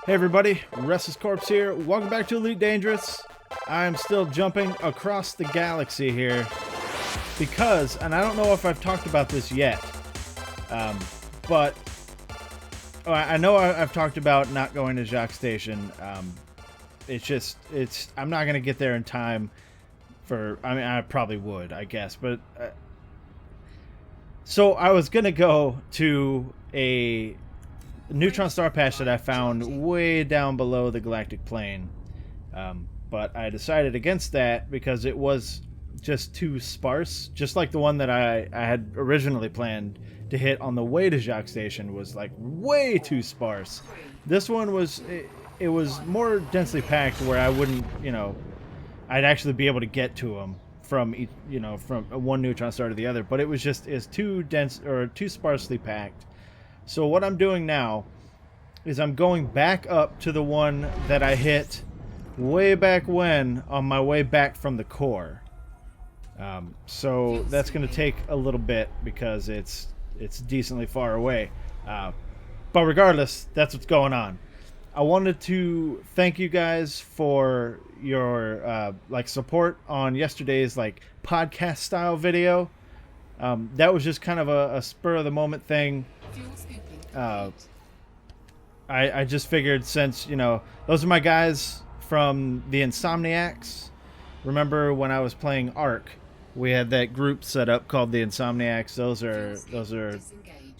Hey everybody, RestlessCorpse here. Welcome back to Elite Dangerous. I'm still jumping across the galaxy here because, and I don't know if I've talked about this yet, but I know I've talked about not going to Jacques Station. I'm not going to get there in time for, I mean, I probably would, I guess, but so I was going to go to a neutron star patch that I found way down below the galactic plane, but I decided against that because it was just too sparse. Just like the one that I had originally planned to hit on the way to Jacques Station was like way too sparse. This one was it was more densely packed where I wouldn't, I'd actually be able to get to them from each, from one neutron star to the other, but it was too dense or too sparsely packed. So what I'm doing now is I'm going back up to the one that I hit way back when on my way back from the core. So that's going to take a little bit because it's decently far away. But regardless, that's what's going on. I wanted to thank you guys for your support on yesterday's podcast style video. That was just kind of a spur of the moment thing. I just figured since, those are my guys from the Insomniacs. Remember when I was playing Ark, we had that group set up called the Insomniacs. Those are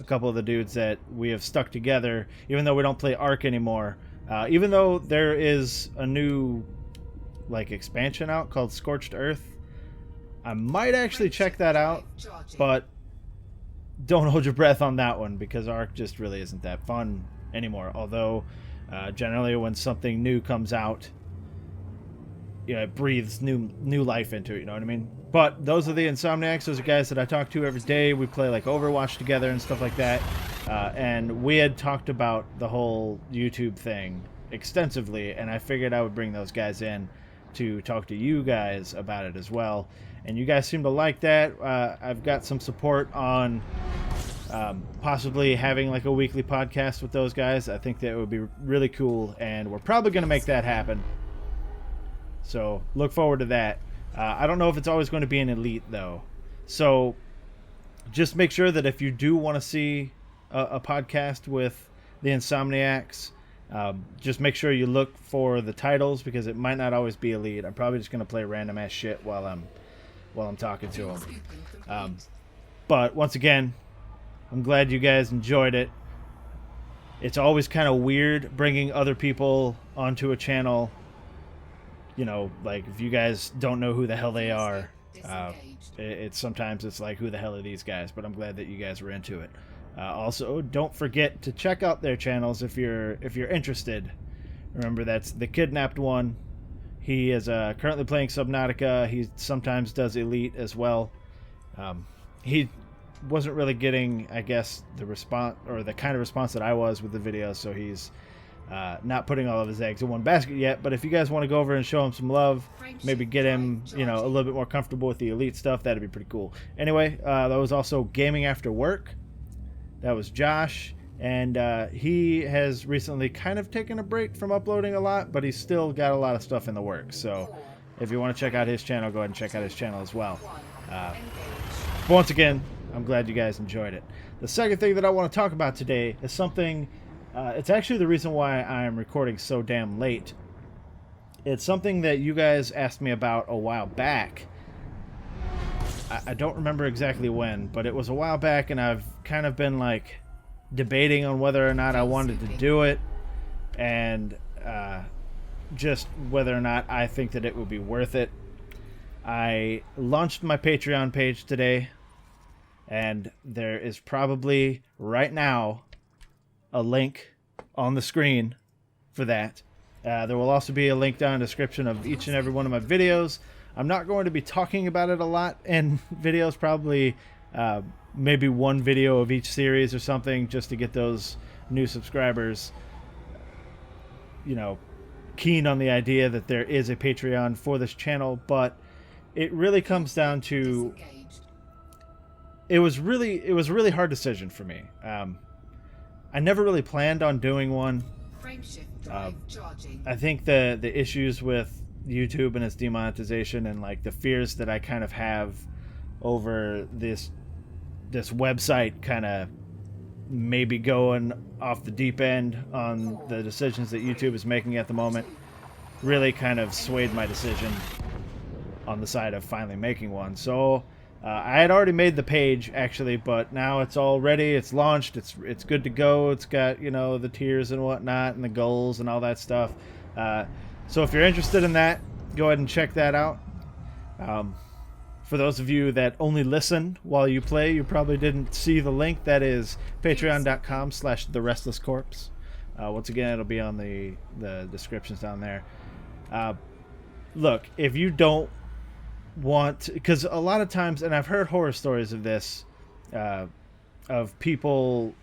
a couple of the dudes that we have stuck together, even though we don't play Ark anymore. Even though there is a new expansion out called Scorched Earth. I might actually check that out, but don't hold your breath on that one because Ark just really isn't that fun anymore. Although generally when something new comes out, it breathes new life into it, you know what I mean? But those are the Insomniacs. Those are guys that I talk to every day. We play Overwatch together and stuff like that. And we had talked about the whole YouTube thing extensively, and I figured I would bring those guys in to talk to you guys about it as well. And you guys seem to like that. I've got some support on possibly having a weekly podcast with those guys. I think that would be really cool, and we're probably going to make that happen. So look forward to that. I don't know if it's always going to be an Elite, though. So just make sure that if you do want to see a podcast with the Insomniacs, just make sure you look for the titles because it might not always be Elite. I'm probably just going to play random ass shit while I'm talking to them. But once again, I'm glad you guys enjoyed it. It's always kind of weird bringing other people onto a channel. If you guys don't know who the hell they are, sometimes it's who the hell are these guys? But I'm glad that you guys were into it. Also, don't forget to check out their channels if you're interested. Remember, that's the Kidnapped one. He is currently playing Subnautica. He sometimes does Elite as well. He wasn't really getting, I guess, the response or the kind of response that I was with the video, so he's not putting all of his eggs in one basket yet. But if you guys want to go over and show him some love, maybe get him, a little bit more comfortable with the Elite stuff, that'd be pretty cool. Anyway, that was also Gaming After Work. That was Josh. And he has recently kind of taken a break from uploading a lot, but he's still got a lot of stuff in the works. So if you want to check out his channel, go ahead and check out his channel as well. But once again, I'm glad you guys enjoyed it. The second thing that I want to talk about today is something, it's actually the reason why I'm recording so damn late. It's something that you guys asked me about a while back. I don't remember exactly when, but it was a while back, and I've kind of been debating on whether or not I wanted to do it, and just whether or not I think that it would be worth it. I launched my Patreon page today, and there is probably right now a link on the screen for that. There will also be a link down in the description of each and every one of my videos. I'm not going to be talking about it a lot in videos, probably maybe one video of each series or something, just to get those new subscribers, keen on the idea that there is a Patreon for this channel. But it really comes down to, it was a really hard decision for me. I never really planned on doing one. I think the issues with YouTube and its demonetization and like the fears that I kind of have over this website kind of maybe going off the deep end on the decisions that YouTube is making at the moment really kind of swayed my decision on the side of finally making one. So I had already made the page actually, but now it's all ready. It's launched. It's good to go. It's got, you know, the tiers and whatnot and the goals and all that stuff. So if you're interested in that, go ahead and check that out. For those of you that only listen while you play, you probably didn't see the link. That is patreon.com/therestlesscorpse. Once again, it'll be on the descriptions down there. Look, if you don't want, because a lot of times, and I've heard horror stories of this, of people,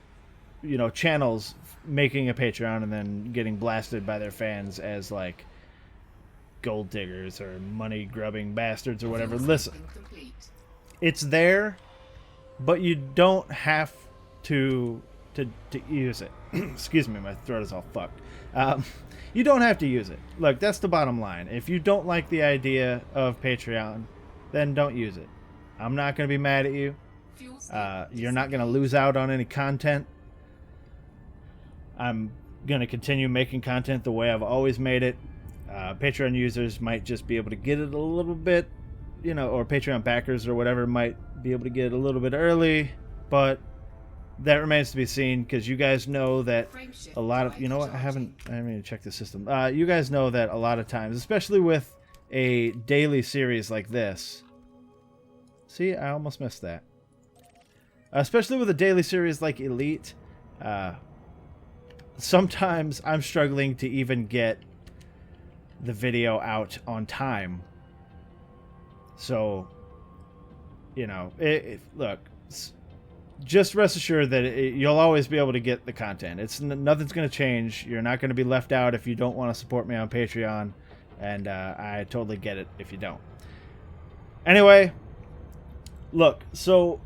you know, channels making a Patreon and then getting blasted by their fans as like gold diggers or money grubbing bastards or whatever. Listen, it's there, but you don't have to use it. Excuse me, my throat is all fucked. You don't have to use it. Look, that's the bottom line. If you don't like the idea of Patreon, then don't use it. I'm not going to be mad at you. You're not going to lose out on any content. I'm going to continue making content the way I've always made it. Patreon users might just be able to get it a little bit, you know, or Patreon backers or whatever might be able to get it a little bit early, but that remains to be seen, because you guys know that a lot of, you know what, I haven't even checked the system. You guys know that a lot of times, especially with a daily series like this, see, I almost missed that. Especially with a daily series like Elite, sometimes I'm struggling to even get the video out on time. So, you know, look, just rest assured that you'll always be able to get the content. Nothing's going to change. You're not going to be left out if you don't want to support me on Patreon, and I totally get it if you don't. Anyway, look, so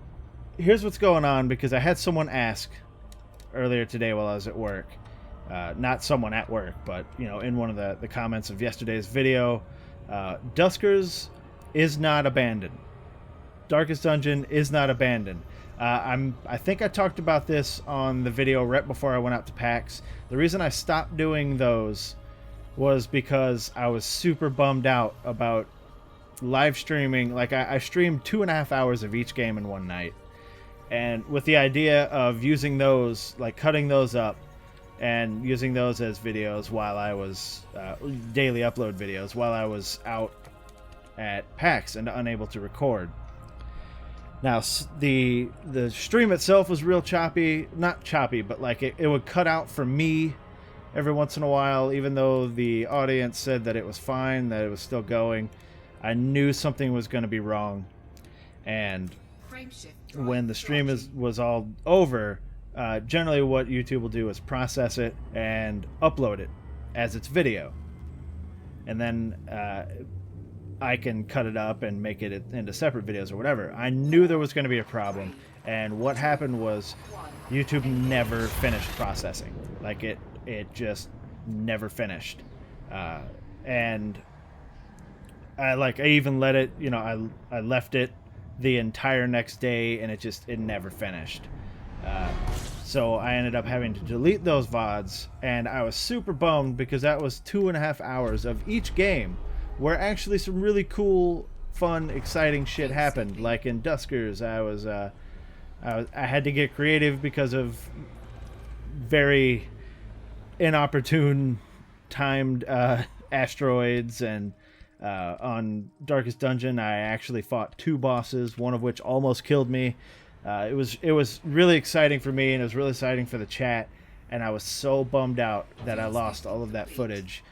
here's what's going on, because I had someone ask earlier today while I was at work. Not someone at work, but, you know, in one of the comments of yesterday's video, Duskers is not abandoned. Darkest Dungeon is not abandoned. I think I talked about this on the video right before I went out to PAX. The reason I stopped doing those was because I was super bummed out about live streaming. Like, I streamed 2.5 hours of each game in one night. And with the idea of using those, like cutting those up and using those as videos while I was, daily upload videos, while I was out at PAX and unable to record. Now, the stream itself was real choppy. Not choppy, but like it would cut out for me every once in a while, even though the audience said that it was fine, that it was still going. I knew something was going to be wrong. And when the stream was all over, generally what YouTube will do is process it and upload it as its video. And then I can cut it up and make it into separate videos or whatever. I knew there was going to be a problem, and what happened was YouTube never finished processing. Like, it just never finished. And I even let it, you know, I left it the entire next day, and it never finished. So I ended up having to delete those VODs, and I was super bummed, because that was 2.5 hours of each game where actually some really cool, fun, exciting shit happened. Like in Duskers, I had to get creative because of very inopportune timed asteroids, and on Darkest Dungeon I actually fought 2 bosses, one of which almost killed me. It was really exciting for me, and it was really exciting for the chat, and I was so bummed out that I lost all of that footage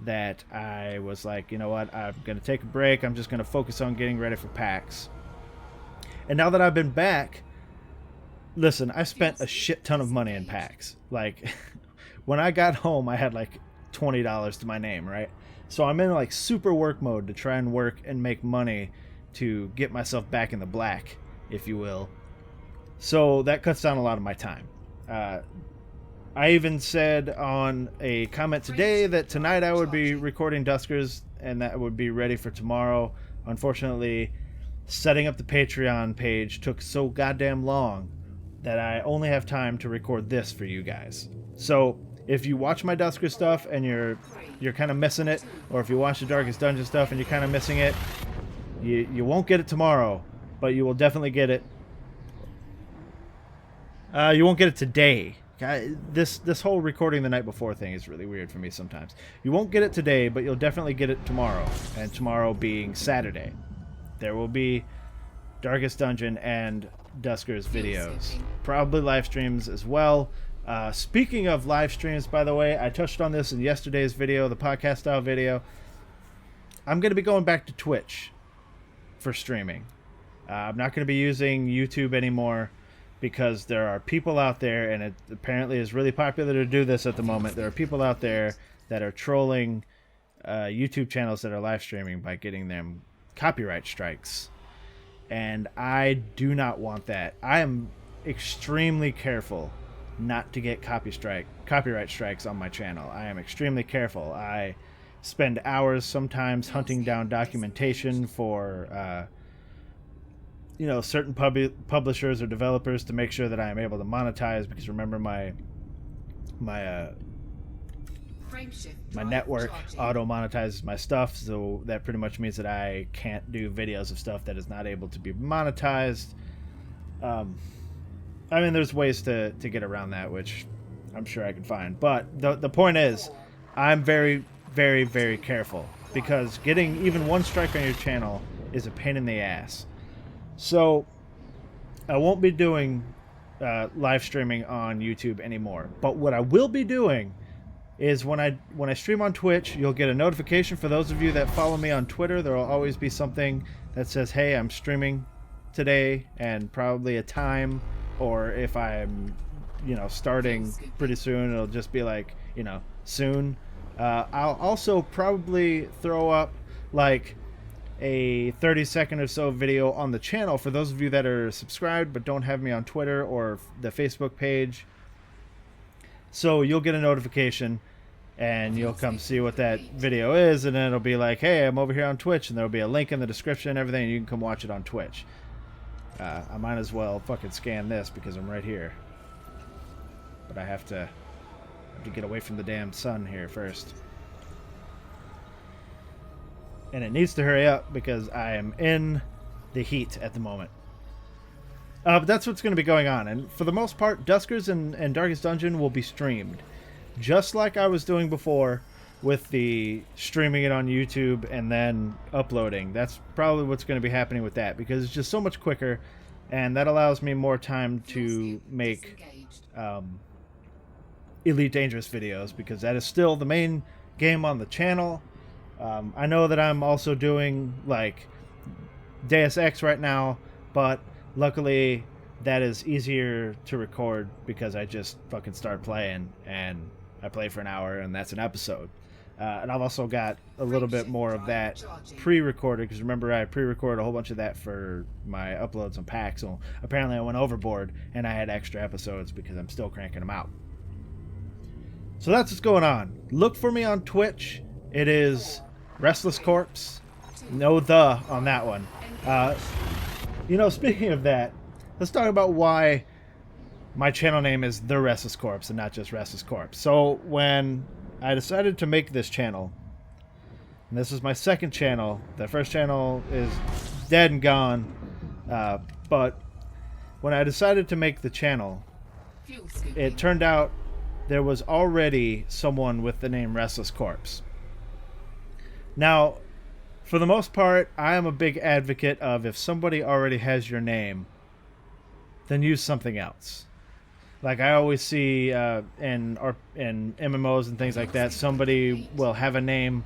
that I was like, you know what, I'm going to take a break. I'm just going to focus on getting ready for PAX. And now that I've been back, listen, I spent a shit ton of money in PAX. Like, when I got home, I had like $20 to my name, right? So I'm in like super work mode to try and work and make money to get myself back in the black, if you will. So that cuts down a lot of my time. I even said on a comment today that tonight I would be recording Duskers and that would be ready for tomorrow. Unfortunately, setting up the Patreon page took so goddamn long that I only have time to record this for you guys. So if you watch my Dusker stuff and you're kind of missing it, or if you watch the Darkest Dungeon stuff and you're kind of missing it, you won't get it tomorrow, but you will definitely get it. You won't get it today. This whole recording the night before thing is really weird for me sometimes. You won't get it today, but you'll definitely get it tomorrow, and tomorrow being Saturday. There will be Darkest Dungeon and Duskers videos. Probably live streams as well. Speaking of live streams, by the way, I touched on this in yesterday's video, the podcast style video. I'm going to be going back to Twitch for streaming. I'm not going to be using YouTube anymore because there are people out there, and it apparently is really popular to do this at the moment. There are people out there that are trolling YouTube channels that are live streaming by getting them copyright strikes. And I do not want that. I am extremely careful not to get copyright strikes on my channel. I am extremely careful. I spend hours sometimes hunting down documentation for certain publishers or developers to make sure that I am able to monetize, because remember my network auto monetizes my stuff, so that pretty much means that I can't do videos of stuff that is not able to be monetized. I mean, there's ways to get around that, which I'm sure I can find, but the point is, I'm very, very, very careful, because getting even one strike on your channel is a pain in the ass. So I won't be doing live streaming on YouTube anymore, but what I will be doing is when I stream on Twitch, you'll get a notification. For those of you that follow me on Twitter, there will always be something that says, hey, I'm streaming today, and probably a time, or if I'm starting pretty soon, it'll just be like soon. I'll also probably throw up like a 30-second or so video on the channel for those of you that are subscribed but don't have me on Twitter or the Facebook page. So you'll get a notification and you'll come see what that video is, and then it'll be like, hey, I'm over here on Twitch, and there'll be a link in the description and everything, and you can come watch it on Twitch. I might as well fucking scan this because I'm right here, but I have to get away from the damn sun here first. And it needs to hurry up because I am in the heat at the moment. But that's what's going to be going on. And for the most part, Duskers and Darkest Dungeon will be streamed. Just like I was doing before with the streaming it on YouTube and then uploading. That's probably what's going to be happening with that, because it's just so much quicker. And that allows me more time to make Elite Dangerous videos, because that is still the main game on the channel. I know that I'm also doing like Deus Ex right now, but luckily that is easier to record because I just fucking start playing and I play for an hour and that's an episode. And I've also got a little bit more of that pre-recorded, because remember I pre-recorded a whole bunch of that for my uploads on PAX, so apparently I went overboard and I had extra episodes because I'm still cranking them out. So that's what's going on. Look for me on Twitch. It is RestlessCorpse. No the on that one. Speaking of that, let's talk about why my channel name is The RestlessCorpse and not just RestlessCorpse. So when I decided to make this channel, and this is my second channel, the first channel is dead and gone, but when I decided to make the channel, it turned out there was already someone with the name RestlessCorpse. Now, for the most part, I am a big advocate of, if somebody already has your name, then use something else. Like I always see in MMOs and things like that, somebody will have a name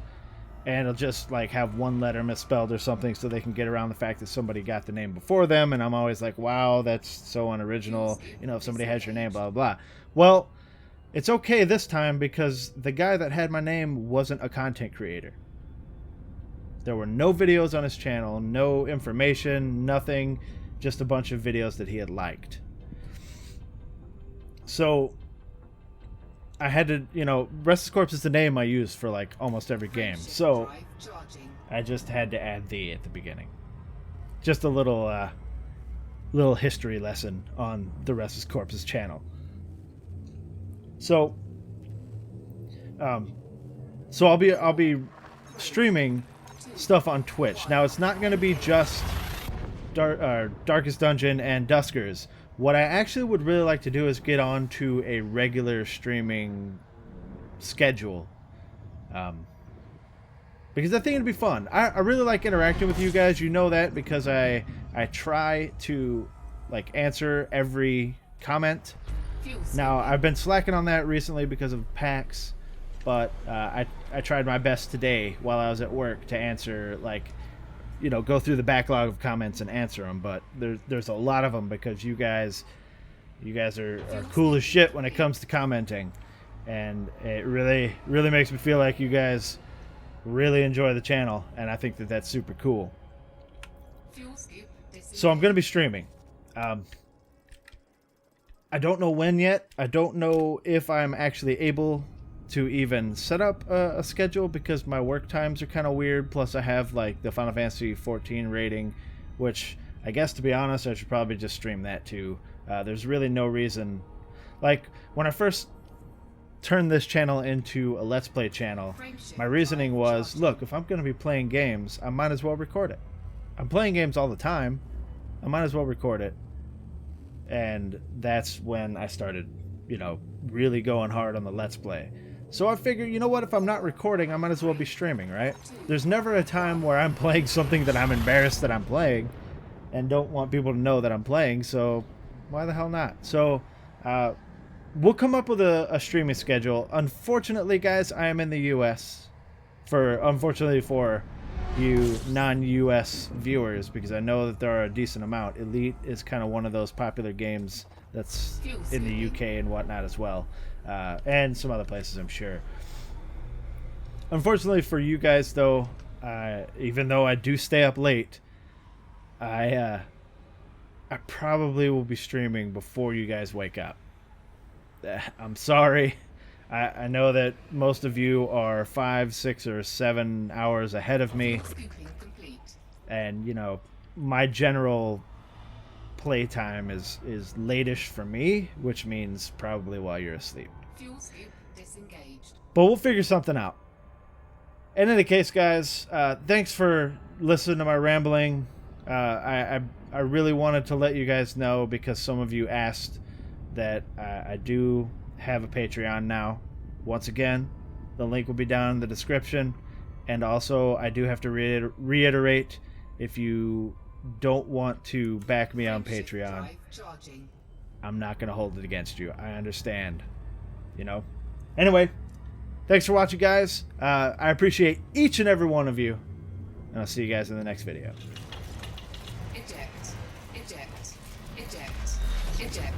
and it'll just like have one letter misspelled or something so they can get around the fact that somebody got the name before them. And I'm always like, wow, that's so unoriginal. If somebody has your name, blah, blah, blah. Well, it's okay this time because the guy that had my name wasn't a content creator. There were no videos on his channel, no information, nothing, just a bunch of videos that he had liked. So I had to, you know, RestlessCorpse is the name I use for like almost every game, so I just had to add the at the beginning. Just a little little history lesson on the RestlessCorpse's channel. So I'll be streaming stuff on Twitch. Now it's not going to be just Darkest Dungeon and Duskers. What I actually would really like to do is get on to a regular streaming schedule. Because I think it'd be fun. I really like interacting with you guys. You know that because I try to like answer every comment. Now I've been slacking on that recently because of PAX, but I tried my best today while I was at work to answer, like, you know, go through the backlog of comments and answer them. But there's a lot of them because you guys are cool as shit when it comes to commenting, and it really makes me feel like you guys really enjoy the channel, and I think that that's super cool. So I'm going to be streaming. I don't know when yet. I don't know if I'm actually able to even set up a schedule because my work times are kind of weird. Plus I have like the Final Fantasy 14 rating, which I guess, to be honest, I should probably just stream that too. There's really no reason. Like when I first turned this channel into a Let's Play channel, my reasoning was, look, if I'm going to be playing games, I might as well record it. I'm playing games all the time. I might as well record it. And that's when I started, you know, really going hard on the Let's Play. So I figured, you know what, if I'm not recording, I might as well be streaming, right? There's never a time where I'm playing something that I'm embarrassed that I'm playing and don't want people to know that I'm playing, so why the hell not? So we'll come up with a streaming schedule. Unfortunately, guys, I am in the US. Unfortunately for you non-US viewers, because I know that there are a decent amount. Elite is kind of one of those popular games that's in the UK and whatnot as well, and some other places, I'm sure. Unfortunately for you guys, though, even though I do stay up late, I probably will be streaming before you guys wake up. I'm sorry. I know that most of you are 5, 6, or 7 hours ahead of me, and you know, my general playtime is late-ish for me, which means probably while you're asleep. But we'll figure something out. In any case, guys, thanks for listening to my rambling. I really wanted to let you guys know because some of you asked that I do have a Patreon now. Once again, the link will be down in the description, and also I do have to reiterate, if you don't want to back me on Patreon, I'm not going to hold it against you. I understand, you know. Anyway, thanks for watching, guys. I appreciate each and every one of you, and I'll see you guys in the next video. Eject.